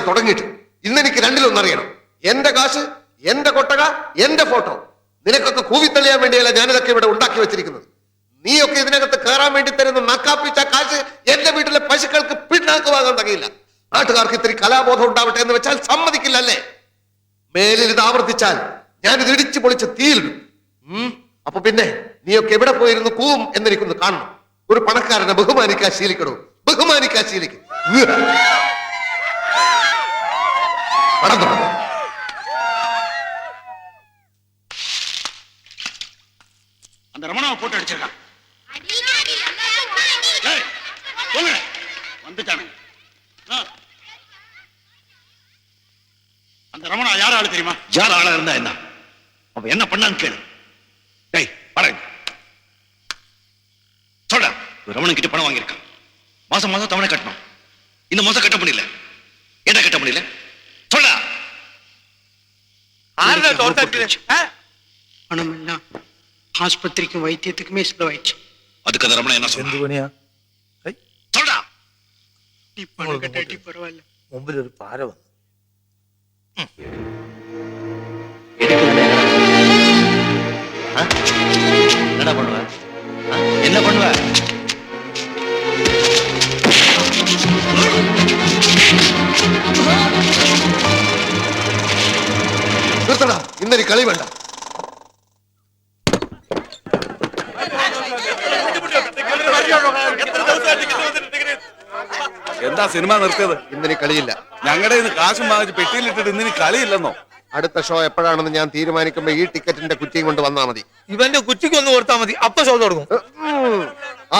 തുടങ്ങിയിട്ട്. ഇന്നെനിക്ക് രണ്ടിലൊന്നറിയണം. എന്റെ കാശ്, എന്റെ കൊട്ടക, എന്റെ ഫോട്ടോ. നിനക്കൊക്കെ കൂവിത്തള്ളിയാൻ വേണ്ടിയല്ല ഞാനിതൊക്കെ ഇവിടെ ഉണ്ടാക്കി വെച്ചിരിക്കുന്നത്. നീയൊക്കെ ഇതിനകത്ത് കയറാൻ വേണ്ടി തരുന്ന നക്കാപ്പിച്ച കാശ് എന്റെ വീട്ടിലെ പശുക്കൾക്ക് പിന്നാക്ക് വാങ്ങാൻ തകയില്ല. നാട്ടുകാർക്ക് ഇത്തിരി കലാബോധം ഉണ്ടാവട്ടെ എന്ന് വെച്ചാൽ സമ്മതിക്കില്ല അല്ലേ? മേലിൽ ഇത് ആവർത്തിച്ചാൽ ഞാനിത് ഇടിച്ചു പൊളിച്ച് തീയിലിടും. അപ്പൊ പിന്നെ നീയൊക്കെ എവിടെ പോയിരുന്നു കൂവും എന്നെനിക്കൊന്ന് കാണണം. ഒരു പണക്കാരനെ ബഹുമാനിക്കാൻ ശീലിക്കണോ? ബഹുമാനിക്കാൻ ശീലിക്കും. പണം തുടങ്ങും. அந்த ரமணாவை போட்டு அடிச்சிருக்கான். வந்துட்டானு. அந்த ரமணா யார் ஆளு தெரியுமா? யார் ஆளா இருந்தா என்ன? அவன் என்ன பண்ணான்னு கேளு. டேய் பாருங்க, சொல்ற. ரமணன் கிட்ட பணம் வாங்கியிருக்கான். மாசம் மாசம் தவணை கட்டணும். இந்த மாசம் கட்ட முடியல. என்ன கட்ட முடியல? சொல்ற. பணம் எல்லாம் ஆஸ்பத்திரிக்கும் வைத்தியத்துக்குமே செலவாயிடுச்சு. அதுக்கு அந்த ரமணன் என்ன சொல்றான்? சொல்றா. நீ பணம் கட்டாட்டி பரவாயில்ல. മുമ്പിൽ ഒരു പാര വന്നു. என்னடா பண்ணுவ? என்ன பண்ணுவ? നിർത്തടാ, ഇന്നൊരു കളി വേണ്ട. എന്താ സിനിമ നിർത്തിയത്? ഇന്നൊരു കളിയില്ല. ഞങ്ങളുടെ ഇന്ന് കാശും വാങ്ങിച്ച് പെട്ടിയിലിട്ടിട്ട് ഇന്നിന് കളിയില്ലെന്നോ? അടുത്ത ഷോ എപ്പോഴാണെന്ന് ഞാൻ തീരുമാനിക്കുമ്പോ ഈ ടിക്കറ്റിന്റെ കുറ്റിയും കൊണ്ട് വന്നാ മതി. ഇവന്റെ കുറ്റിക്ക് ഒന്ന് കൊടുത്താൽ മതി, അപ്പൊ ഷോ തുടങ്ങും.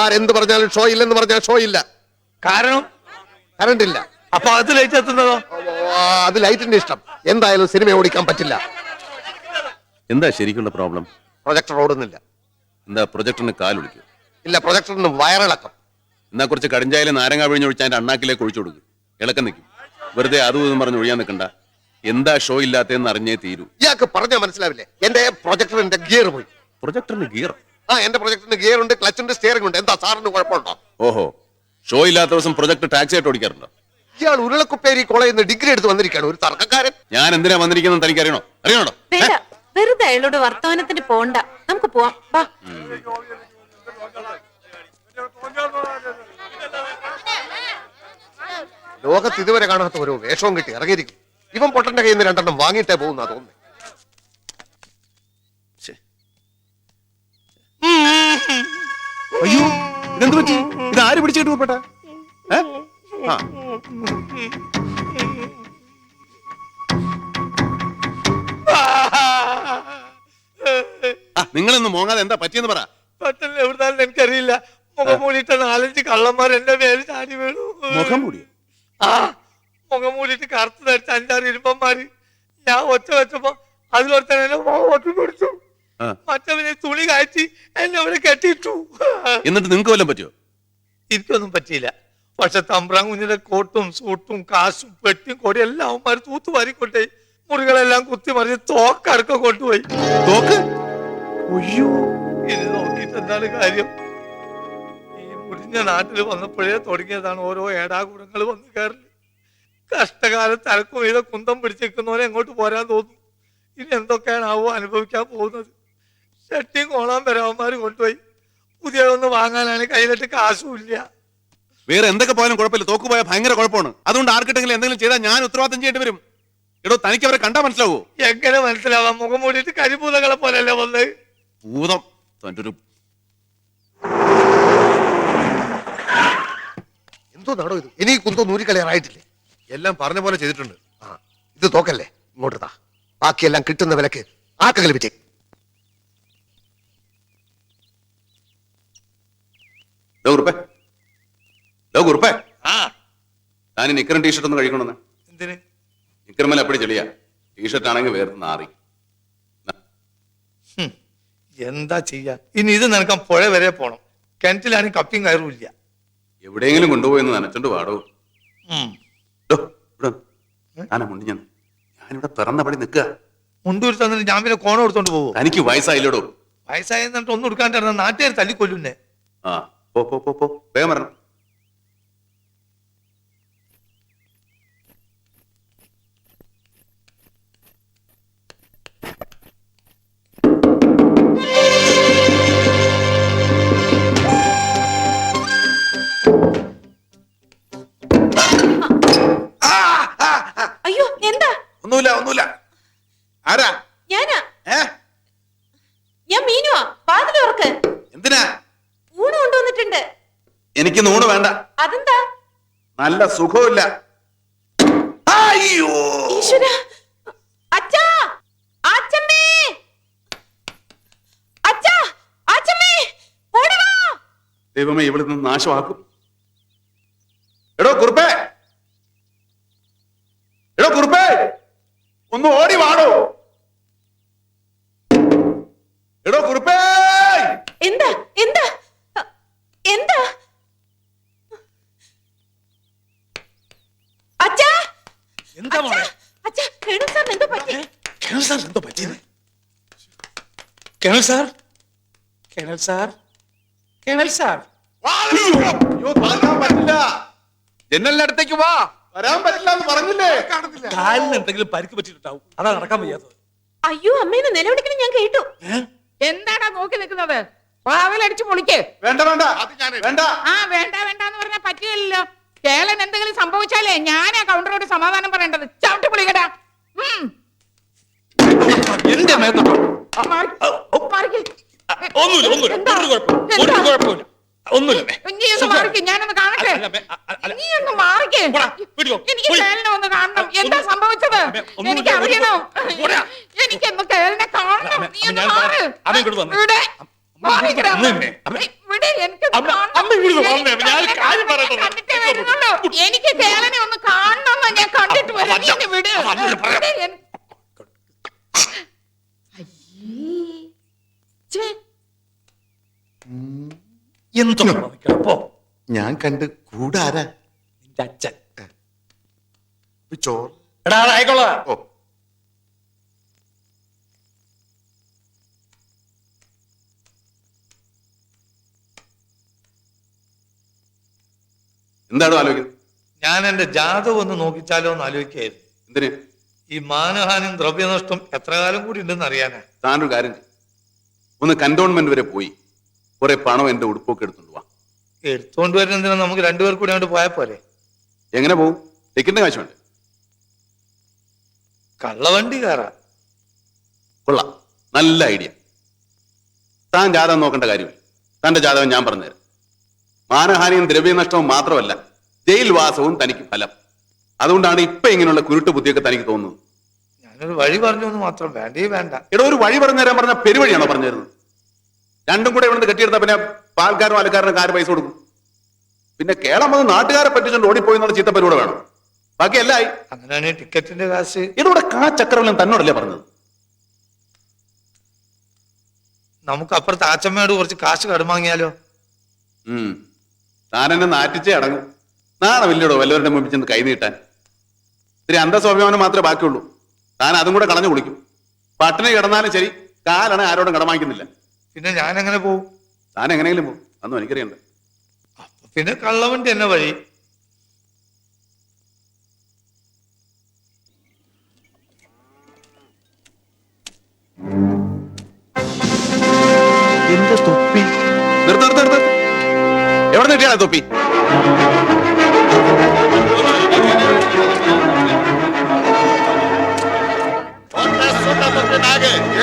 ആരെന്ത് പറഞ്ഞാലും ഷോ ഇല്ലെന്ന് പറഞ്ഞാൽ ഷോ ഇല്ല. കാരണം കറണ്ട് ഇല്ല. അപ്പൊ അത് ലൈറ്റ് എത്തുന്നതോ? അത് ലൈറ്റിന്റെ ഇഷ്ടം. എന്തായാലും സിനിമ ഓടിക്കാൻ പറ്റില്ല. എന്താ ശരിക്കുള്ള പ്രോബ്ലം? പ്രൊജക്ടർ ഓടുന്നില്ല. എന്താ പ്രൊജക്ടറിന് കാലൊളിക്കും? ഇല്ല, പ്രൊജക്ടറിന് വയറിളക്കം. എന്നാ കുറച്ച് കടിഞ്ചായാലും നാരങ്ങ പിഴിഞ്ഞൊഴിച്ച് അതിന്റെ അണ്ണാക്കിലേക്ക് ഒഴിച്ചു കൊടുക്കും. ഇളക്കം നിൽക്കും. വെറുതെ അതും ഇതും പറഞ്ഞ് ഒഴിയാൻ നിൽക്കണ്ട. എന്താ ഷോ ഇല്ലാത്തതെന്ന് അറിഞ്ഞേ തീരൂ. ഇയാൾക്ക് പറഞ്ഞാൽ മനസ്സിലാവില്ലേ? എന്റെ പ്രൊജക്ടറിന്റെ ഗിയർ പോയി. പ്രൊജക്ടറിന് ഗിയർ? എന്റെ പ്രൊജക്ടറിന് ഗിയർ ഉണ്ട്, ക്ലച്ച് ഉണ്ട്, സ്റ്റിയറിംഗ് ഉണ്ട്. എന്താ സാറിന് കുഴപ്പമുണ്ടോ? ഓഹോ, ഷോ ഇല്ലാത്ത ദിവസം പ്രൊജക്ടർ ടാക്സി ആയിട്ട് ഓടിക്കാറുണ്ടോ? ഇയാൾ ഉരുളക്കുപ്പേരി കോളേജിൽ നിന്ന് ഡിഗ്രി എടുത്ത് വന്നിരിക്കുകയാണ്, ഒരു തർക്കക്കാരൻ. ഞാൻ എന്തിനാ വന്നിരിക്കുന്നത് തനിക്ക് അറിയണോ? അറിയണോ? വേണ്ട, വെറുതെ അയാളോട് വർത്തമാനത്തിന് പോണ്ട. നമുക്ക് പോവാം. വാ. ലോകത്ത് ഇതുവരെ കാണാത്ത ഓരോ വേഷവും കിട്ടി ഇറങ്ങിയിരിക്കും. ഇവൻ പൊട്ടന്റെ കയ്യിൽ നിന്ന് രണ്ടെണ്ണം വാങ്ങിയിട്ടേ പോകുന്ന തോന്നുന്നു. അയ്യോ, ഇതെന്ത് പറ്റി? ഇത് ആര് പിടിച്ചിട്ട് പോപ്പെട്ട? നിങ്ങളൊന്ന് മോങ്ങാതെ എന്താ പറ്റിയെന്ന് പറ. പെട്ടെന്ന് എവിടുന്നാലും എനിക്കറിയില്ല. മുഖം മൂടിയിട്ട 4-5 കള്ളന്മാർ എന്റെ മേലെ ചാടി വീണു. മുഖം മൂടിയോ? മുഖം മൂടിയിട്ട് കറുത്ത് ധരിച്ച 5-6 ഇരുമ്പന്മാര്. ഞാൻ ഒച്ച വെച്ചപ്പോ അതിലൊരുത്തൻ എന്നെ ഒറ്റ പിടിച്ചു. മറ്റവനെ തുണി കയറ്റി എന്നെ അവിടെ കെട്ടിയിട്ടു. എന്നിട്ട് നിങ്ങൾക്ക് വല്ലതും പറ്റിയോ? എനിക്കൊന്നും പറ്റിയില്ല. പക്ഷെ തമ്പ്രാൻ കുഞ്ഞിന്റെ കോട്ടും സൂട്ടും കാശും പെട്ടിയും കൊടി എല്ലാം അവന്മാര് തൂത്തുവാരിക്കൊണ്ടേ മുറികളെല്ലാം കുത്തി മറിച്ച് തോക്കടക്കം കൊണ്ടുപോയി. തോക്ക്? ഇനി നോക്കിയിട്ട് എന്താണ് കാര്യം? ഈ മുടിഞ്ഞ നാട്ടിൽ വന്നപ്പോഴേ തുടങ്ങിയതാണ് ഓരോ ഏടാകൂടങ്ങൾ വന്നു കയറല്. കഷ്ടകാലത്ത് അരക്കും വീത കുന്തം പിടിച്ചിരിക്കുന്നവരെ എങ്ങോട്ട് പോരാൻ തോന്നും. ഇനി എന്തൊക്കെയാണാവോ അനുഭവിക്കാൻ പോകുന്നത്. ഷട്ടിയും കോളാൻ വരാവന്മാര് കൊണ്ടുപോയി. പുതിയതൊന്ന് വാങ്ങാനാണ് കയ്യിലിട്ട് കാശും ഇല്ല. വേറെ എന്തൊക്കെ പോയാലും കുഴപ്പമില്ല, തോക്ക് പോയാൽ ഭയങ്കര കുഴപ്പമാണ്. അതുകൊണ്ട് ആർക്കിട്ടെങ്കിലും എന്തെങ്കിലും ചെയ്താൽ ഞാൻ ഉത്തരവാദിത്തം ചെയ്യേണ്ടി വരും. എടോ, തനിക്ക് അവരെ കണ്ടാ മനസ്സിലാവോ? എങ്ങനെ മനസ്സിലാവാം? മുഖം മൂടിയിട്ട് കരിഭൂതങ്ങളെ പോലെയല്ലേ വന്നത്. ഭൂതം തന്റെ ഒരു എന്തോ നാടോ ഇത്? ഇനി കുന്തോ നൂരിക്കളയാറായിട്ടില്ലേ? എല്ലാം പറഞ്ഞ പോലെ ചെയ്തിട്ടുണ്ട്. ഇത് തോക്കല്ലേ, ഇങ്ങോട്ട് താ. ബാക്കിയെല്ലാം കിട്ടുന്ന വിലക്ക് ആർക്കെങ്കിലും വിറ്റേ. ഞാൻ നിക്കറും ടീഷർട്ട് ഒന്ന് കഴിക്കണമെന്ന്. എന്തിന്? നിക്കറുമല്ല അപ്പടി ചെളിയാ. ടീഷർട്ട് ആണെങ്കിൽ വേർത്ത് നാറി. എന്താ ചെയ്യാ? ഇനി ഇത് നനക്കാൻ പുഴ വരെ പോണം. കിണറ്റിലാണെങ്കിൽ കപ്പിയും കയറും ഇല്ല. എവിടെയെങ്കിലും കൊണ്ടുപോയെന്ന് നനച്ചോണ്ട് പാടോ. ഞാനിവിടെ പിറന്നപടി നിൽക്കുക. മുണ്ടൂർ തന്നിട്ട് ഞാൻ പിന്നെ കോണം എടുത്തോണ്ട് പോകും. തനിക്ക് വയസ്സായില്ലോടോ. വയസ്സായി എന്നിട്ട് ഒന്നും എടുക്കാണ്ടിരുന്ന നാട്ടുകാർ തല്ലിക്കൊല്ലുന്നേ. വേഗം വരണം. എനിക്ക് നൂണ് വേണ്ട. അതെന്താ? നല്ല സുഖമില്ല. അയ്യോ ഈശ്വര! അച്ഛാ! അച്ഛമ്മേ! അച്ഛാ! അച്ഛമ്മേ! ഓടി വാ! ദൈവമേ, ഇവിടെ നിന്ന് നാശമാക്കും. എടോ കുറുപ്പേ, എടോ കുറുപ്പേ, ഒന്ന് ഓടി വാടോ. എടോ കുറുപ്പേ! എന്താ എന്താ എന്താ? അച്ഛാ! എന്താ മോളെ? അച്ഛാ, കേണു സാർ എന്തോ പറ്റി? കേണൽ സാർ എന്തോ പറ്റിയത്? Colonel sir, colonel sir, colonel sir. അയ്യോ, താങ്ങാൻ പറ്റില്ല. ജനലിന്റെ അടുത്തേക്ക് വാ. വരാൻ പറ്റില്ല എന്ന് പറഞ്ഞില്ലേ? കാലിന് എന്തെങ്കിലും പരിക്ക് പറ്റിയിട്ടുണ്ടാവും, അതാ നടക്കാൻ വയ്യാത്തത്. അയ്യോ, അമ്മേനെ നിലവിളിക്കണം ഞാൻ കേട്ടു. എന്താടാ നോക്കി നിൽക്കുന്നത്? വാതിലടിച്ചു പൊളിക്ക്. വേണ്ട വേണ്ട വേണ്ട. ആ വേണ്ട വേണ്ടെന്ന് പറഞ്ഞാൽ പറ്റില്ലല്ലോ. കേളൻ എന്തെങ്കിലും സംഭവിച്ചാലേ ഞാനാ കൗണ്ടറോട് സമാധാനം പറയേണ്ടത്. ചവിട്ടി പൊളിക്കടാ. എന്റെ മേത്തോട്ടോ. ഒന്നുമില്ല, ഒന്നുമില്ല, ഒരു കുഴപ്പമില്ല, ഒരു കുഴപ്പമില്ല, ഒന്നുമില്ല. നീ ഒന്ന് മാറിക്ക്, ഞാനൊന്ന് കാണട്ടെ. നീ ഒന്ന് മാറിക്ക്. എനിക്ക് കേളനെ ഒന്ന് കാണണം. എന്താ സംഭവിച്ചത്? എനിക്ക് അറിയണം. എനിക്കൊന്ന് കേളനെ കാണണം. നീ ഒന്ന് മാറ്. ഇവിടെ മാറിക്കടാ. ഇവിടെ എനിക്കൊന്ന് കണ്ടിട്ടേ വരുന്നുള്ളൂ. എനിക്ക് കേളനെ ഒന്ന് കാണണം. ഞാൻ കണ്ടിട്ട് വരാം. നീ എന്നെ വിട്. എന്തൊക്കെ ഞാൻ കണ്ട് കൂടാരാ നിന്റെ അച്ഛൻ. ചോറ്. എടാ ആയിക്കോളാ. ഓ, എന്താണോ ആലോചിക്കുന്നത്? ഞാൻ എന്റെ ജാതകം ഒന്ന് നോക്കിച്ചാലോ എന്ന് ആലോചിക്കായിരുന്നു. എന്തിന്? ഈ മാനഹാനിയും ദ്രവ്യനഷ്ടം എത്ര കാലം കൂടി ഉണ്ടെന്ന് അറിയാനാ. താനൊരു കാര്യം ചെയ്യ്. ഒന്ന് കന്റോൺമെന്റ് വരെ പോയി കുറെ പണം എന്റെ ഉടുപ്പൊക്കെ എടുത്തോണ്ട് വാ. എടുത്തോണ്ട് വരുന്നതിന് നമുക്ക് രണ്ടുപേർ കൂടി അങ്ങോട്ട് പോയാൽ പോരെ? എങ്ങനെ പോകും? ടിക്കറ്റിന്റെ കാശ് വേണ്ടേ? കള്ളവണ്ടി കയറാ. കൊള്ളാം, നല്ല ഐഡിയ. താൻ ജാതകം നോക്കേണ്ട കാര്യമില്ല. തന്റെ ജാതകം ഞാൻ പറഞ്ഞുതരാം. മാനഹാനിയും ദ്രവ്യനഷ്ടവും മാത്രമല്ല, ജയിൽവാസവും തനിക്ക് ഫലം. അതുകൊണ്ടാണ് ഇപ്പൊ ഇങ്ങനെയുള്ള കുരുട്ട് ബുദ്ധിയൊക്കെ തനിക്ക് തോന്നുന്നത്. ഞാനൊരു വഴി പറഞ്ഞു എന്ന് മാത്രം. വേണ്ടേ വേണ്ട. എടോ, ഒരു വഴി പറഞ്ഞു തരാൻ പറഞ്ഞ പെരുവഴിയാണോ പറഞ്ഞു തരുന്നത്? രണ്ടും കൂടെ ഇവിടുന്ന് കെട്ടിയെടുത്താൽ പിന്നെ പാൽക്കാരും അലക്കാരനും കാര് പൈസ കൊടുക്കും. പിന്നെ കേരളം വന്ന് നാട്ടുകാരെ പറ്റിച്ചുകൊണ്ട് ഓടിപ്പോയി എന്നുള്ള ചീത്തപ്പരികൂടെ വേണം. ബാക്കി എല്ലായി. അങ്ങനെയാണെങ്കിൽ ടിക്കറ്റിന്റെ കാശ് ഇതിവിടെ ചക്രവെല്ലാം തന്നോടല്ലേ പറഞ്ഞത്? നമുക്ക് അപ്പുറത്ത് ആച്ചമ്മയോട് കുറച്ച് കാശ് കടമാങ്ങിയാലോ? താനെന്നെ നാറ്റിച്ചേ അടങ്ങും. നാളെ വലിയടോ വല്ലവരുടെ മുമ്പിൽ ചെന്ന് കൈ നീട്ടാൻ. ഇത്തിരി അന്തസ്വാഭിമാനം മാത്രമേ ബാക്കിയുള്ളൂ. താൻ അതും കൂടെ കളഞ്ഞു കുളിക്കും. പട്ടിണി കിടന്നാലും ശരി, കാലാണ് ആരോടും കടമാക്കുന്നില്ല. പിന്നെ ഞാൻ എങ്ങനെ പോവും? താൻ എങ്ങനെയെങ്കിലും പോകും, അതൊന്നും എനിക്കറിയണ്ട. പിന്നെ കള്ളവണ്ടി എന്നെ വഴി. എന്റെ തൊപ്പി നിർത്ത്. എവിടെ നീട്ടിയാണ് തൊപ്പി?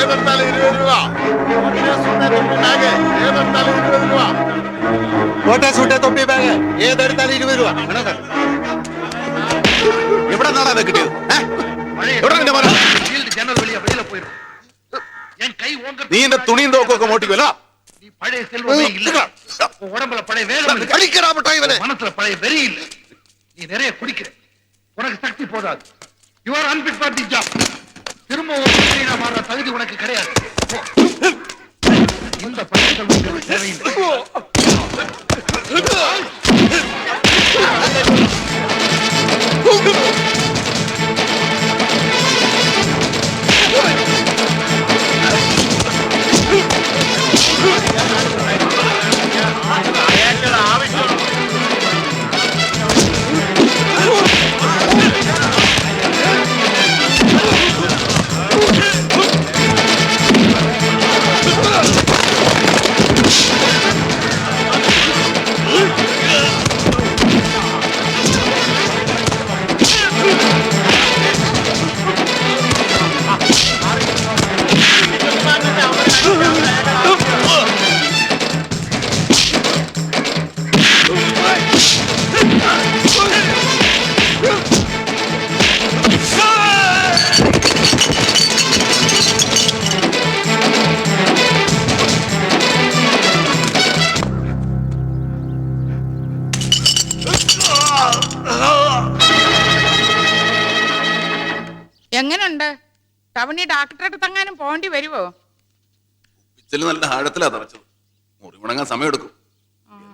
ഏതെടുത്താലും 20 രൂപ. ഏതെടുത്താലും 20 രൂപ. എവിടെ നിന്നാണ് അത് കിട്ടിയത്? നീ എന്റെ തുണിയും തോക്കൊക്കെ മോട്ടിക്കുമല്ലോ. உடம்புல பழைய வேகம் கடிக்கிறா மட்டாய் இவனை. மனசுல பழைய வெறி இல்ல. நீ நிறைய குடிக்கிற, உனக்கு சக்தி போதாது. You are unfit for the job. திரும்ப ஒரு மனிதனா மாற தகுதி உனக்கு கிடையாது. இந்த பழக்கங்கள் உங்களுக்கு தேவையில்லை. ടവണി ഡാക്ടറെ അടുത്തെങ്ങാനും പോകേണ്ടി വരുവോ? പിച്ചില് നല്ല ആഴത്തിലാ തറച്ചത്. മുറി ഉണങ്ങാൻ സമയമെടുക്കും.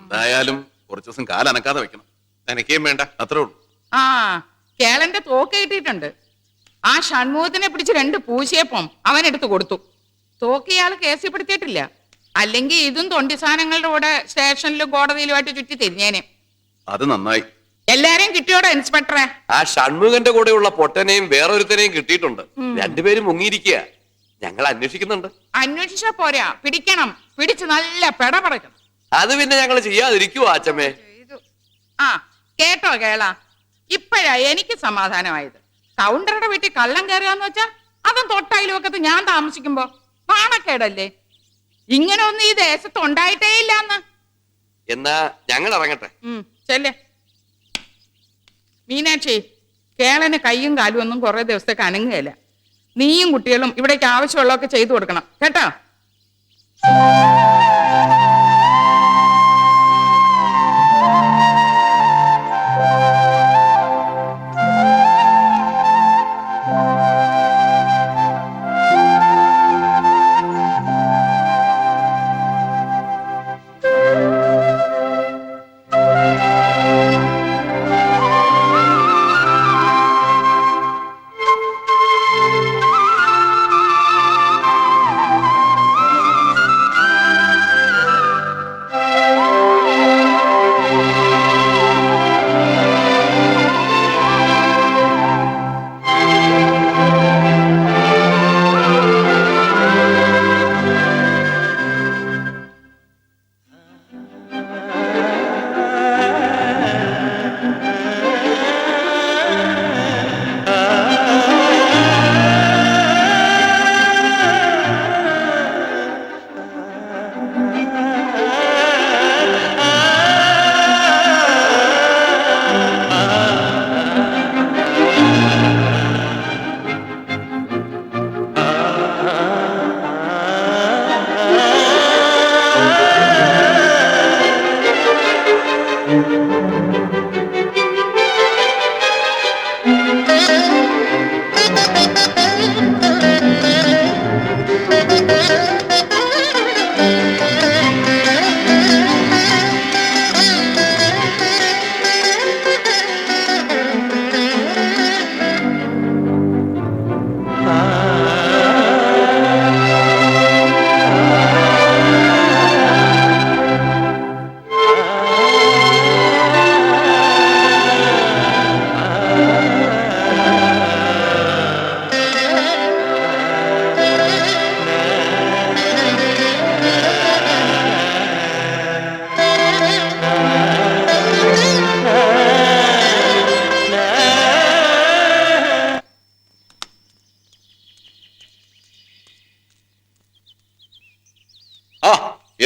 എന്തായാലും കുറച്ചു ദിവസം കാലനക്കാതെ വെക്കണം. നനയ്ക്കുകയും വേണ്ട. അത്രേ ഉള്ളൂ. ആ കേളന്റെ തോക്ക് കിട്ടിയിട്ടുണ്ട്. ആ ഷൺമുഖത്തിനെ പിടിച്ച് 2 പൂശിയപ്പം അവനെടുത്ത് കൊടുത്തു. തോക്ക് ഇയാൾ കേസിൽപ്പെടുത്തിയിട്ടില്ല. അല്ലെങ്കിൽ ഇതും തൊണ്ടി സാധനങ്ങളുടെ കൂടെ സ്റ്റേഷനിലും കോടതിയിലുമായിട്ട് ചുറ്റി തിരിഞ്ഞേനെ. അത് നന്നായി. എല്ലാരെയും കിട്ടിയോടെ ഇൻസ്പെക്ടറെ? ആ ഷൺമുഖന്റെ കൂടെയുള്ള പൊട്ടനെയും വേറൊരുത്തനെയും കിട്ടിയിട്ടുണ്ട്. രണ്ടുപേരും മുങ്ങിയിരിക്കുക. ഞങ്ങൾ അന്വേഷിക്കുന്നുണ്ട്. അന്വേഷിച്ചാ പോരാ, പിടിക്കണം. പിടിച്ച് നല്ല പെടപടക്കണം. അത് പിന്നെ ഞങ്ങൾ ചെയ്യാതിരിക്കുവോ അച്ഛമ്മേ? ആ കേട്ടോ കേള, ഇപ്പോഴാ എനിക്ക് സമാധാനമായത്. കൗണ്ടറുടെ വീട്ടിൽ കള്ളം കയറുകയെന്ന് വെച്ചാ അതും തൊട്ടയിലുമൊക്കത്ത് ഞാൻ താമസിക്കുമ്പോ നാണക്കേടല്ലേ? ഇങ്ങനെ ഒന്നും ഈ ദേശത്ത് ഉണ്ടായിട്ടേ ഇല്ലാന്ന്. എന്നാ ഞങ്ങൾ ഇറങ്ങട്ടെ. ചെല്ലേ മീനാക്ഷി, കേളന് കയ്യും കാലും ഒന്നും കുറെ ദിവസത്തേക്ക് അനങ്ങുകയില്ല. നീയും കുട്ടികളും ഇവിടേക്ക് ആവശ്യമുള്ളതൊക്കെ ചെയ്തു കൊടുക്കണം കേട്ടോ.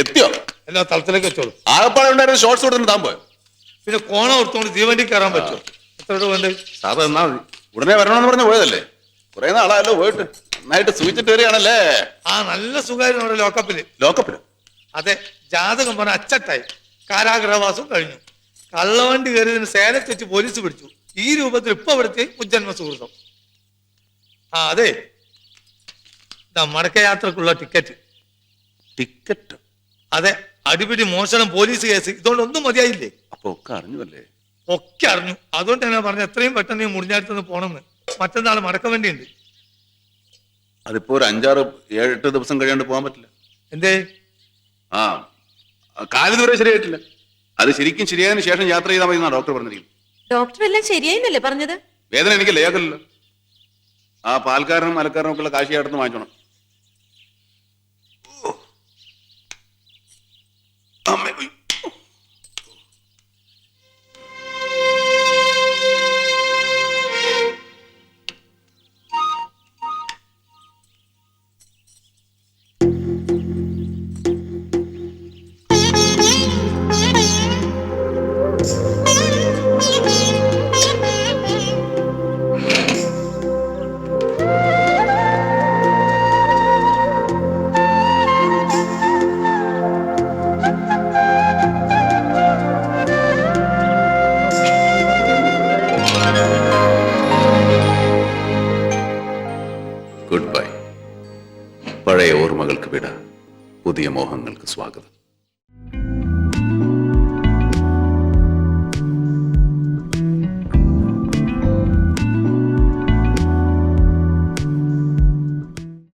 എത്തിയോ? എല്ലാ തളത്തിലേക്ക് വെച്ചോളൂ. ആകപ്പാടെ ഉണ്ടായിരുന്ന ഷോർട്സ് കൊടുത്തിട്ട് താൻ പോയോ? പിന്നെ കോണം എടുത്തോണ്ട് തീവണ്ടി കയറാൻ പറ്റുമോ? എത്ര രൂപ വേണ്ട? സാറ് എന്നാ മതി. ഉടനെ വരണമെന്ന് പറഞ്ഞ് പോയതല്ലേ? കുറെ നാളായല്ലോ പോയിട്ട്. നന്നായിട്ട് സൂചിച്ചിട്ട് വരികയാണല്ലേ? ആ നല്ല സുഖമായിരുന്നു അവിടെ ലോക്കപ്പില്. ലോക്കപ്പില്? അതെ, ജാതകം പറഞ്ഞ അച്ചട്ടായി. കാരാഗ്രഹവാസം കഴിഞ്ഞു. കള്ളവണ്ടി കയറിയതിന് സേലത്ത് വെച്ച് പോലീസ് പിടിച്ചു. ഈ രൂപത്തിൽ ഇപ്പൊ ഇവിടുത്തെ മുജ്ജന്മ സുഹൃത്തം. ആ അതെ, മടക്കയാത്രക്കുള്ള ടിക്കറ്റ്. ടിക്കറ്റ്? അതെ, അടിപിടി, മോഷണം, പോലീസ് കേസ്, ഇതുകൊണ്ട് ഒന്നും മതിയായില്ലേ? അപ്പൊ ഒക്കെ അറിഞ്ഞുവല്ലേ? ഒക്കെ അറിഞ്ഞു. അതുകൊണ്ട് ഞാൻ പറഞ്ഞ എത്രയും പെട്ടെന്ന് മുറിഞ്ഞാടത്തുനിന്ന് പോണെന്ന്. മറ്റന്നാൾ മടക്ക വേണ്ടിയുണ്ട്. അതിപ്പോ ഒരു 5, 6, 8 ദിവസം കഴിയാണ്ട് പോകാൻ പറ്റില്ല. എന്തേ? ആ, കാല് ദൂരെ ശരിയായിട്ടില്ല. അത് ശരിക്കും ശരിയായതിനു ശേഷം യാത്ര ചെയ്താൽ മതി എന്നാണ് ഡോക്ടർ പറഞ്ഞിരിക്കുന്നത്. ഡോക്ടർ എല്ലാം ശരിയായിന്നല്ലേ പറഞ്ഞത്? വേദന എനിക്ക് ലേഖല്ലോ. ആ പാൽക്കാരനും മലക്കാരനും ഒക്കെ ഉള്ള കാശി അടുത്ത് വാങ്ങിച്ചോണം. മോഹങ്ങൾക്ക് വിട, പുതിയ മോഹങ്ങൾക്ക് സ്വാഗതം.